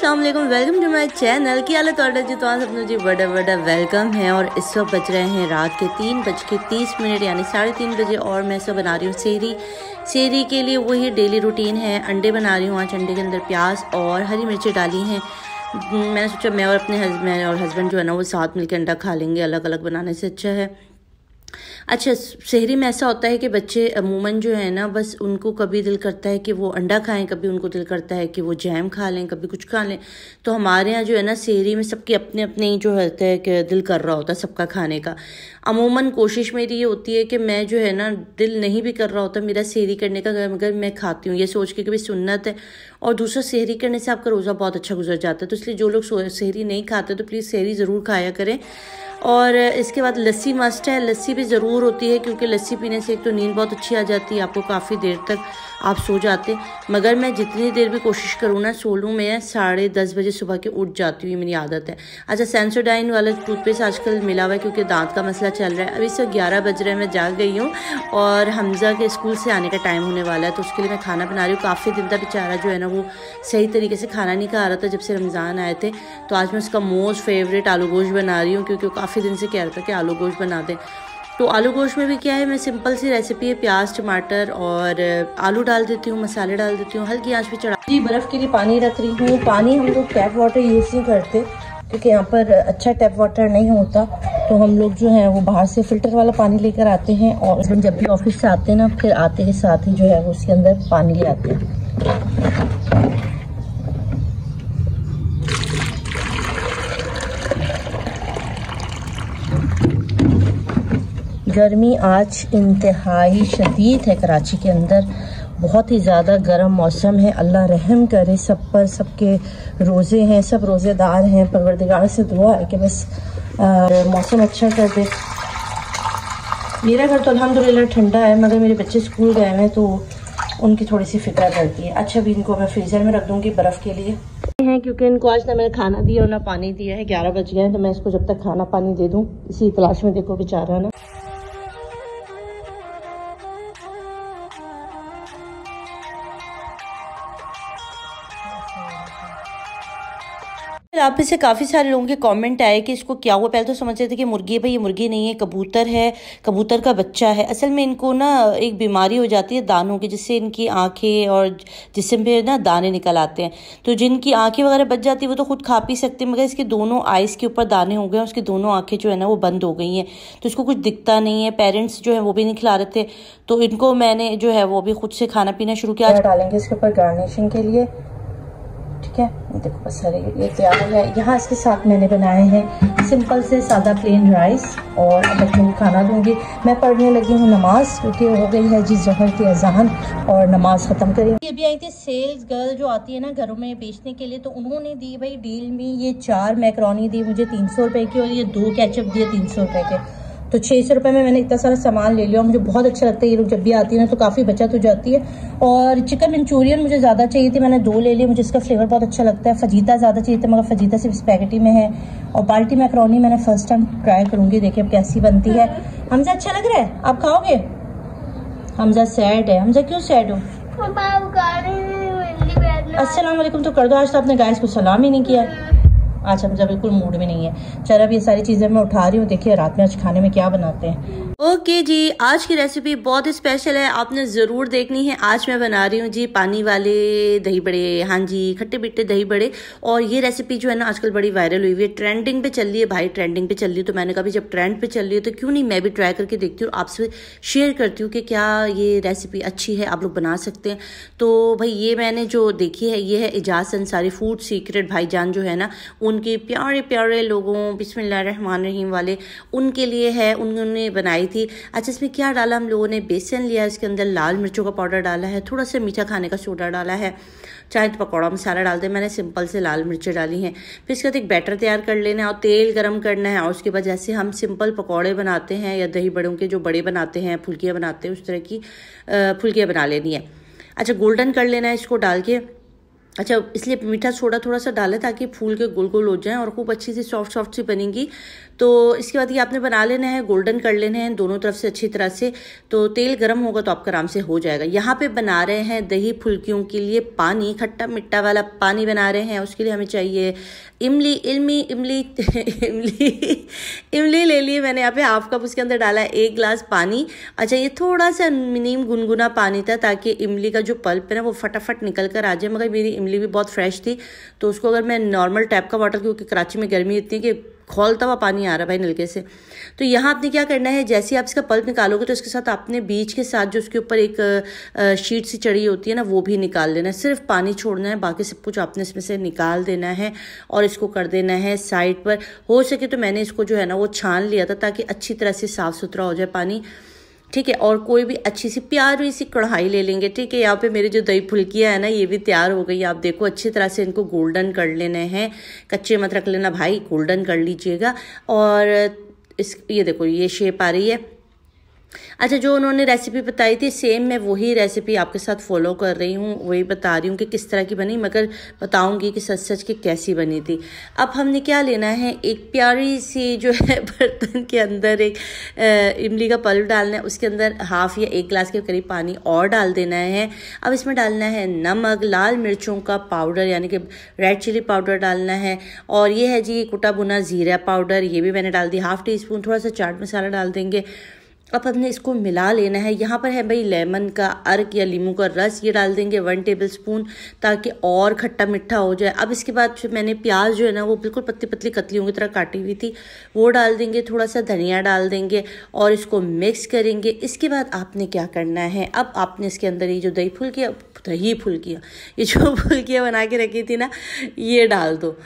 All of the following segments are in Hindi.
अस्सलाम वालेकुम, वेलकम टू माय चैनल। क्या हाल है ਤੁਹਾਡਾ जी? तो सबने जी बड़ा बड़ा वेलकम है। और इस वक्त बज रहे हैं रात के 3:30 यानी 3:30 बजे और मैं सब बना रही हूँ सेहरी के लिए वही डेली रूटीन है। अंडे बना रही हूँ। आज अंडे के अंदर प्याज और हरी मिर्ची डाली हैं। मैंने सोचा मैं और अपने हस्बैंड जो है ना वो साथ मिलकर अंडा खा लेंगे, अलग अलग बनाने से अच्छा है। अच्छा, शहरी में ऐसा होता है कि बच्चे अमूमन जो है ना, बस उनको कभी दिल करता है कि वो अंडा खाएं, कभी उनको दिल करता है कि वो जैम खा लें, कभी कुछ खा लें। तो हमारे यहाँ जो है ना शहरी में सबके अपने अपने जो होता है कि दिल कर रहा होता है सबका खाने का। अमूमन कोशिश मेरी ये होती है कि मैं जो है ना दिल नहीं भी कर रहा होता मेरा शहरी करने का, मगर मैं खाती हूँ ये सोच के कि भाई सुन्नत है। और दूसरा शहरी करने से आपका रोज़ा बहुत अच्छा गुजर जाता है। तो इसलिए जो लोग शहरी नहीं खाते तो प्लीज़ शहरी ज़रूर खाया करें। और इसके बाद लस्सी मस्ट है, लस्सी भी ज़रूर होती है क्योंकि लस्सी पीने से एक तो नींद बहुत अच्छी आ जाती है, आपको काफ़ी देर तक आप सो जाते। मगर मैं जितनी देर भी कोशिश करूँ ना सो लूँ, मैं 10:30 बजे सुबह के उठ जाती हूँ, ये मेरी आदत है। अच्छा, सेंसोडाइन वाला टूथपेस्ट आजकल मिला हुआ है क्योंकि दांत का मसला चल रहा है। अभी से 11 बज रहे हैं, मैं जाग गई हूँ और हमज़ा के स्कूल से आने का टाइम होने वाला है, तो उसके लिए मैं खाना बना रही हूँ। काफ़ी दिन तक बेचारा जो है ना वो सही तरीके से खाना नहीं खा रहा था जब से रमज़ान आए थे। तो आज मैं उसका मोस्ट फेवरेट आलू गोश्त बना रही हूँ क्योंकि वो काफ़ी दिन से कह रहा था कि आलू गोश्त बना दें। तो आलू गोश्त में भी क्या है, मैं सिंपल सी रेसिपी है, प्याज टमाटर और आलू डाल देती हूँ, मसाले डाल देती हूँ, हल्की आंच पे चढ़ा जी। बर्फ़ के लिए पानी रख रही हूँ। पानी हम लोग टैप वाटर यूज़ नहीं करते क्योंकि यहाँ पर अच्छा टैप वाटर नहीं होता, तो हम लोग जो है वो बाहर से फ़िल्टर वाला पानी लेकर आते हैं। और जब भी ऑफिस से आते हैं ना, फिर आते के साथ ही जो है वो उसके अंदर पानी ले आते हैं। गर्मी आज इंतहाई शदीद है कराची के अंदर, बहुत ही ज़्यादा गर्म मौसम है। अल्लाह रहम करे सब पर, सबके रोज़े हैं, सब रोज़ेदार हैं। परवरदिगार से दुआ है कि बस मौसम अच्छा कर दे। मेरा घर तो अल्हम्दुलिल्लाह ठंडा है, मगर मेरे बच्चे स्कूल गए हैं तो उनकी थोड़ी सी फिक्र करती है। अच्छा, अभी इनको मैं फ्रीज़र में रख दूँगी बर्फ़ के लिए हैं क्योंकि इनको आज ना मैंने खाना दिया और ना पानी दिया है। 11 बज गए हैं, तो मैं इसको जब तक खाना पानी दे दूँ इसी तलाश में देखो बेचारा ना। आप से काफ़ी सारे लोगों के कमेंट आए कि इसको क्या हुआ। पहले तो समझ रहे थे कि मुर्गी है, भाई ये मुर्गी नहीं है, कबूतर है, कबूतर का बच्चा है। असल में इनको ना एक बीमारी हो जाती है दानों की, जिससे इनकी आंखें और जिस्म पे ना दाने निकल आते हैं। तो जिनकी आंखें वगैरह बच जाती है वो तो खुद खा पी सकते हैं, मगर इसके दोनों आइज़ के ऊपर दाने हो गए, उसकी दोनों आंखें जो है ना वो बंद हो गई हैं, तो इसको कुछ दिखता नहीं है। पेरेंट्स जो है वो भी नहीं खिला रहे थे, तो इनको मैंने जो है वो भी खुद से खाना पीना शुरू किया। डालेंगे इसके ऊपर गार्निशिंग के लिए, ठीक है। देखो बस ये तैयार है। यहाँ इसके साथ मैंने बनाए हैं सिंपल से सादा प्लेन राइस और अब बच्चों को खाना दूंगी। मैं पढ़ने लगी हूँ नमाज क्योंकि हो गई है जी ज़ोहर की अज़ान और नमाज ख़त्म करेंगे। अभी आई थी सेल्स गर्ल जो आती है ना घरों में बेचने के लिए, तो उन्होंने दी भाई डील में ये 4 मैकरोनी दी मुझे 300 रुपये की, और ये 2 केचप दिए 300 रुपये के। तो 600 रुपये में मैंने इतना सारा सामान ले लिया। मुझे बहुत अच्छा लगता है ये लोग जब भी आती है ना, तो काफ़ी बचत हो जाती है। और चिकन मंचूरियन मुझे ज़्यादा चाहिए थी, मैंने 2 ले लिए, मुझे इसका फ्लेवर बहुत अच्छा लगता है। फजीता ज़्यादा चाहिए था, मगर फजीता सिर्फ स्पैगेटी में है। और बाल्टी मैकरोनी मैंने फर्स्ट टाइम ट्राई करूँगी, देखिए अब कैसी बनती है। हमजा अच्छा लग रहा है, आप खाओगे? हमजा सैड है। हमजा क्यों सैड हो? अस्सलाम वालेकुम तो कर दो, आज तो आपने गाइस को सलाम ही नहीं किया। आज हमजा बिल्कुल मूड में नहीं है। चलो अब ये सारी चीज़ें मैं उठा रही हूँ, देखिए रात में आज खाने में क्या बनाते हैं। ओके जी, आज की रेसिपी बहुत ही स्पेशल है, आपने ज़रूर देखनी है। आज मैं बना रही हूँ जी पानी वाले दही बड़े, हाँ जी खट्टे मीठे दही बड़े। और ये रेसिपी जो है ना आजकल बड़ी वायरल हुई है, ट्रेंडिंग पे चल रही है भाई, ट्रेंडिंग पे चल रही है। तो मैंने कहा जब ट्रेंड पे चल रही है तो क्यों नहीं मैं भी ट्राई करके देखती हूँ, आपसे शेयर करती हूँ कि क्या ये रेसिपी अच्छी है, आप लोग बना सकते हैं। तो भाई ये मैंने जो देखी है ये है इजाज़ अंसारी फूड सीक्रेट भाईजान जो है ना, उनके प्यारे प्यारे लोगों बिस्मिल्लाहिर्रहमानिर्रहीम वाले उनके लिए है, उन्होंने बनाई थी। अच्छा, इसमें क्या डाला हम लोगों ने, बेसन लिया, इसके अंदर लाल मिर्चों का पाउडर डाला है, थोड़ा सा मीठा खाने का सोडा डाला है, चाहे तो पकौड़ा मसाला डाल दे, मैंने सिंपल से लाल मिर्चें डाली हैं। फिर इसके बाद एक बैटर तैयार कर लेना है और तेल गरम करना है। और उसके बाद जैसे हम सिंपल पकौड़े बनाते हैं या दही बड़ों के जो बड़े बनाते हैं, फुल्कियाँ बनाते हैं, उस तरह की फुल्कियाँ बना लेनी है। अच्छा, गोल्डन कर लेना है इसको डाल के। अच्छा, इसलिए मीठा सोडा थोड़ा सा डालें ताकि फूल के गोल गोल हो जाएं और खूब अच्छी सी सॉफ्ट सॉफ्ट सी बनेंगी। तो इसके बाद ये आपने बना लेना है, गोल्डन कर लेने हैं दोनों तरफ से अच्छी तरह से। तो तेल गर्म होगा तो आपका आराम से हो जाएगा। यहाँ पे बना रहे हैं दही फुल्कियों के लिए पानी, खट्टा मिट्टा वाला पानी बना रहे हैं। उसके लिए हमें चाहिए इमली इमली ले लिए मैंने यहाँ पे हाफ कप, उसके अंदर डाला है 1 गिलास पानी। अच्छा, ये थोड़ा सा मिनीम गुनगुना पानी था ताकि इमली का जो पल्प है ना वो फटाफट निकल कर आ जाए। मगर मेरी इमली भी बहुत फ्रेश थी, तो उसको अगर मैं नॉर्मल टैप का वाटर, क्योंकि कराची में गर्मी इतनी कि खौलता हुआ पानी आ रहा है भाई नलके से, तो यहाँ आपने क्या करना है, जैसे ही आप इसका पल्प निकालोगे तो इसके साथ आपने बीज के साथ जो उसके ऊपर एक शीट सी चढ़ी होती है ना वो भी निकाल लेना है। सिर्फ पानी छोड़ना है, बाकी सब कुछ आपने इसमें से निकाल देना है और इसको कर देना है साइड पर। हो सके तो मैंने इसको जो है ना वो छान लिया था ताकि अच्छी तरह से साफ़ सुथरा हो जाए पानी, ठीक है। और कोई भी अच्छी सी प्यारी सी कढ़ाई ले लेंगे, ठीक है। यहाँ पे मेरी जो दही फुल्कियाँ है ना ये भी तैयार हो गई। आप देखो अच्छी तरह से इनको गोल्डन कर लेने हैं, कच्चे मत रख लेना भाई, गोल्डन कर लीजिएगा। और ये देखो ये शेप आ रही है। अच्छा, जो उन्होंने रेसिपी बताई थी सेम मैं वही रेसिपी आपके साथ फॉलो कर रही हूँ, वही बता रही हूँ कि किस तरह की बनी, मगर बताऊँगी कि सच सच की कैसी बनी थी। अब हमने क्या लेना है, एक प्यारी सी जो है बर्तन के अंदर एक इमली का पल्प डालना है, उसके अंदर हाफ या 1 गिलास के करीब पानी और डाल देना है। अब इसमें डालना है नमक, लाल मिर्चों का पाउडर यानी कि रेड चिली पाउडर डालना है, और ये है जी कुटा भुना ज़ीरा पाउडर, ये भी मैंने डाल दी ½ टीस्पून। थोड़ा सा चाट मसाला डाल देंगे। अब हमने इसको मिला लेना है। यहाँ पर है भाई लेमन का अर्क या नींबू का रस, ये डाल देंगे 1 टेबलस्पून ताकि और खट्टा मीठा हो जाए। अब इसके बाद मैंने प्याज जो है ना वो बिल्कुल पतली पतली कतलियों की तरह काटी हुई थी वो डाल देंगे, थोड़ा सा धनिया डाल देंगे और इसको मिक्स करेंगे। इसके बाद आपने क्या करना है, अब आपने इसके अंदर ये जो दही फुल्कियाँ ये जो फुल्कियाँ बना के रखी थी ना ये डाल दो।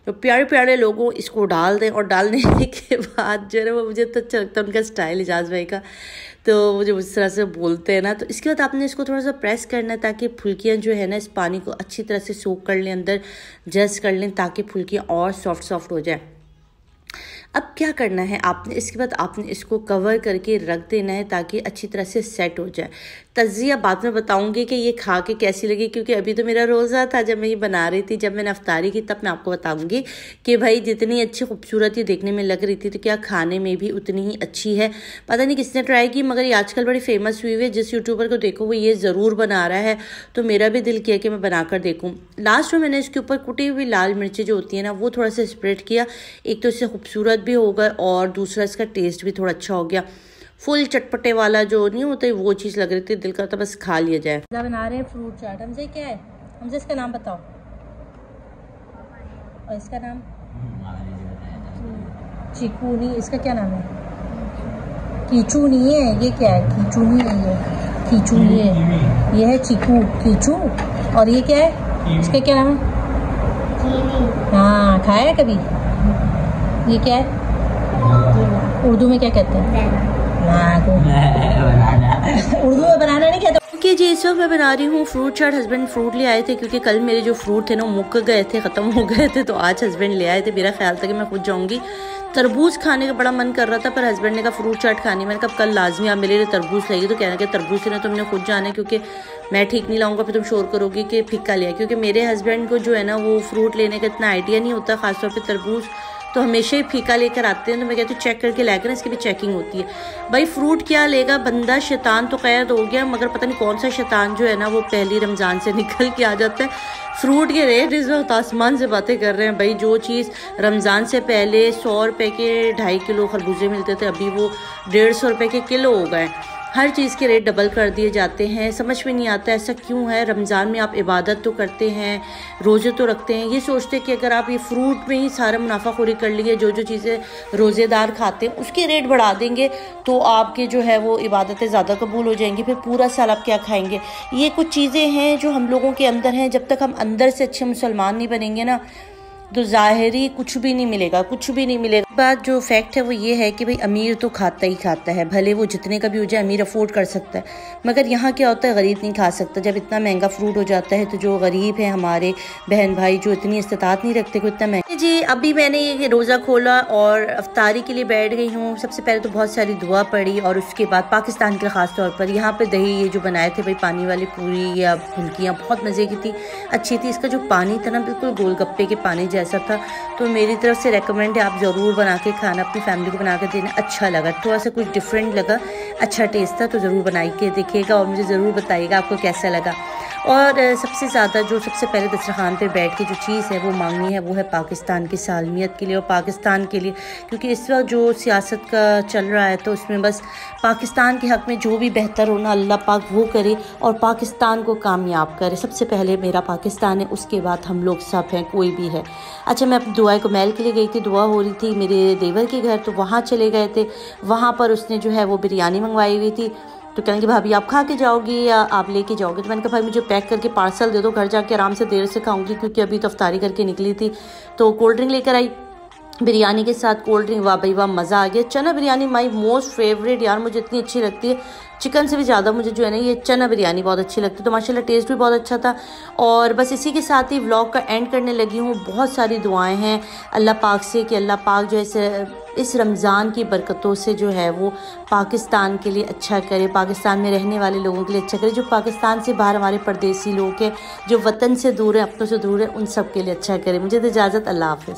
तो प्यारे प्यारे लोगों इसको डाल दें, और डालने के बाद जो है ना वो मुझे तो अच्छा लगता है उनका स्टाइल, इजाज़ भाई का, तो वो जो उस तरह से बोलते हैं ना। तो इसके बाद आपने इसको थोड़ा सा प्रेस करना है ताकि फुल्कियाँ जो है ना इस पानी को अच्छी तरह से सोख कर लें, अंदर जस्ट कर लें ताकि फुल्कियाँ और सॉफ्ट हो जाए। अब क्या करना है आपने, इसके बाद आपने इसको कवर करके रख देना है ताकि अच्छी तरह से सेट हो जाए। तज़िया बाद में बताऊंगी कि ये खा के कैसी लगी, क्योंकि अभी तो मेरा रोज़ा था जब मैं ये बना रही थी, जब मैंने अफ्तारी की तब मैं आपको बताऊंगी कि भाई जितनी अच्छी खूबसूरत ये देखने में लग रही थी तो क्या खाने में भी उतनी ही अच्छी है। पता नहीं किसने ट्राई की, मगर ये आजकल बड़ी फेमस हुई है। जिस यूट्यूबर को देखो वो ये ज़रूर बना रहा है, तो मेरा भी दिल किया कि मैं बना कर देखूँ। लास्ट में मैंने इसके ऊपर कुटी हुई लाल मिर्चें जो होती है ना वो थोड़ा सा स्प्रेड किया। एक तो इससे खूबसूरत भी होगा और दूसरा इसका टेस्ट भी थोड़ा अच्छा हो गया। फुल चटपटे वाला जो नहीं होता वो चीज़ लग रही थी, दिल करता बस खा लिया जाए। बना रहे हैं फ्रूट चाट। हमसे क्या है, हमसे इसका नाम बताओ, और इसका नाम चीकू नहीं, इसका क्या नाम है, कीचू नहीं है, ये क्या है, कीचू नहीं है, ये कीचू नहीं है, ये है चीकू कीचू। और ये क्या है, इसका क्या नाम है, हाँ खाया है कभी, ये क्या है, उर्दू में क्या कहते हैं, उर्दू में बनाना नहीं कहते। ओके जी, इस वक्त मैं बना रही हूँ फ्रूट चाट। हस्बैंड फ्रूट ले आए थे क्योंकि कल मेरे जो फ्रूट थे ना मुक गए थे, ख़त्म हो गए थे, तो आज हस्बैंड ले आए थे। मेरा ख्याल था कि मैं खुद जाऊँगी। तरबूज खाने का बड़ा मन कर रहा था पर हस्बैंड ने कहा फ्रूट चाट खानी। मैंने कहा कल लाजमी आप मेरे लिए तरबूज लाइए, तो कहना कि तरबूज से ना तुमने खुद जाना है क्योंकि मैं ठीक नहीं लाऊंगा, फिर तुम शोर करोगी कि फिक्का लिया। क्योंकि मेरे हस्बैंड को जो है ना वो फ्रूट लेने का इतना आइडिया नहीं होता, खासतौर पर तरबूज, तो हमेशा ही फीका लेकर आते हैं। तो मैं कहती हूँ चेक करके लाकर, इसकी भी चेकिंग होती है। भाई फ्रूट क्या लेगा बंदा, शैतान तो कैद हो गया, मगर पता नहीं कौन सा शैतान जो है ना वो पहली रमज़ान से निकल के आ जाता है। फ्रूट के रेट इस वक्त आसमान से बातें कर रहे हैं भाई। जो चीज़ रमज़ान से पहले 100 रुपये के 2.5 किलो खरबूजे मिलते थे, अभी वो 150 रुपये के किलो हो गए। हर चीज़ के रेट डबल कर दिए जाते हैं। समझ में नहीं आता ऐसा क्यों है। रमज़ान में आप इबादत तो करते हैं, रोज़े तो रखते हैं, ये सोचते कि अगर आप ये फ्रूट में ही सारा मुनाफाखोरी कर लिए, जो जो चीज़ें रोज़ेदार खाते हैं उसके रेट बढ़ा देंगे तो आपके जो है वो इबादतें ज़्यादा कबूल हो जाएंगी, फिर पूरा साल आप क्या खाएंगे। ये कुछ चीज़ें हैं जो हम लोगों के अंदर हैं। जब तक हम अंदर से अच्छे मुसलमान नहीं बनेंगे ना, तो ज़ाहिरी कुछ भी नहीं मिलेगा, कुछ भी नहीं मिलेगा। बात जो फैक्ट है वो ये है कि भाई अमीर तो खाता ही खाता है, भले वो जितने का भी हो जाए, अमीर अफोर्ड कर सकता है, मगर यहाँ क्या होता है गरीब नहीं खा सकता। जब इतना महंगा फ्रूट हो जाता है तो जो गरीब है हमारे बहन भाई जो इतनी इस्तात नहीं रखते को इतना महंगा। जी अभी मैंने ये रोज़ा खोला और अफ्तारी के लिए बैठ गई हूँ। सबसे पहले तो बहुत सारी दुआ पड़ी और उसके बाद पाकिस्तान के ख़ास तौर पर यहाँ पे दही ये जो बनाए थे भाई पानी वाली पूरी या फुल्कियाँ बहुत मज़े की थी, अच्छी थी। इसका जो पानी था ना बिल्कुल गोलगप्पे के पानी जैसा था। तो मेरी तरफ से रेकमेंड है आप ज़रूर बना के खाना, अपनी फैमिली को बना कर देना। अच्छा लगा, थोड़ा सा कुछ डिफरेंट लगा, अच्छा टेस्ट था। तो ज़रूर बना के देखिएगा और मुझे ज़रूर बताइएगा आपको कैसा लगा। और सबसे ज़्यादा जो सबसे पहले दस्तरखान पे बैठ के जो चीज़ है वो मांगनी है वो है पाकिस्तान की सालमियत के लिए और पाकिस्तान के लिए, क्योंकि इस वक्त जो सियासत का चल रहा है तो उसमें बस पाकिस्तान के हक़ में जो भी बेहतर होना अल्लाह पाक वो करे और पाकिस्तान को कामयाब करे। सबसे पहले मेरा पाकिस्तान है, उसके बाद हम लोग सब हैं, कोई भी है। अच्छा मैं अपनी दुआ को महल के लिए गई थी, दुआ हो रही थी मेरे देवर के घर, तो वहाँ चले गए थे। वहाँ पर उसने जो है वो बिरयानी मंगवाई हुई थी। तो कहने कि भाभी आप खा के जाओगी या आप लेके जाओगे? तो मैंने कहा भाई मुझे पैक करके पार्सल दे दो, घर जाके आराम से देर से खाऊंगी क्योंकि अभी तो अफ्तारी करके निकली थी। तो कोल्ड ड्रिंक लेकर आई बिरयानी के साथ, कोल्ड ड्रिंक, वाह भाई वाह मज़ा आ गया। चना बिरयानी माई मोस्ट फेवरेट यार, मुझे इतनी अच्छी लगती है, चिकन से भी ज़्यादा मुझे जो है ना ये चना बिरयानी बहुत अच्छी लगती है। तो माशाल्लाह टेस्ट भी बहुत अच्छा था। और बस इसी के साथ ही व्लॉग का एंड करने लगी हूँ। बहुत सारी दुआएं हैं अल्लाह पाक से कि अल्लाह पाक जो है इस रमज़ान की बरकतों से जो है वो पाकिस्तान के लिए अच्छा करे, पाकिस्तान में रहने वाले लोगों के लिए अच्छा करे, जो पाकिस्तान से बाहर हमारे परदेसी लोग हैं, जो वतन से दूर है, अपनों से दूर है, उन सब के लिए अच्छा करे। मुझे तो इजाज़त, अल्लाह हाफ़िज़।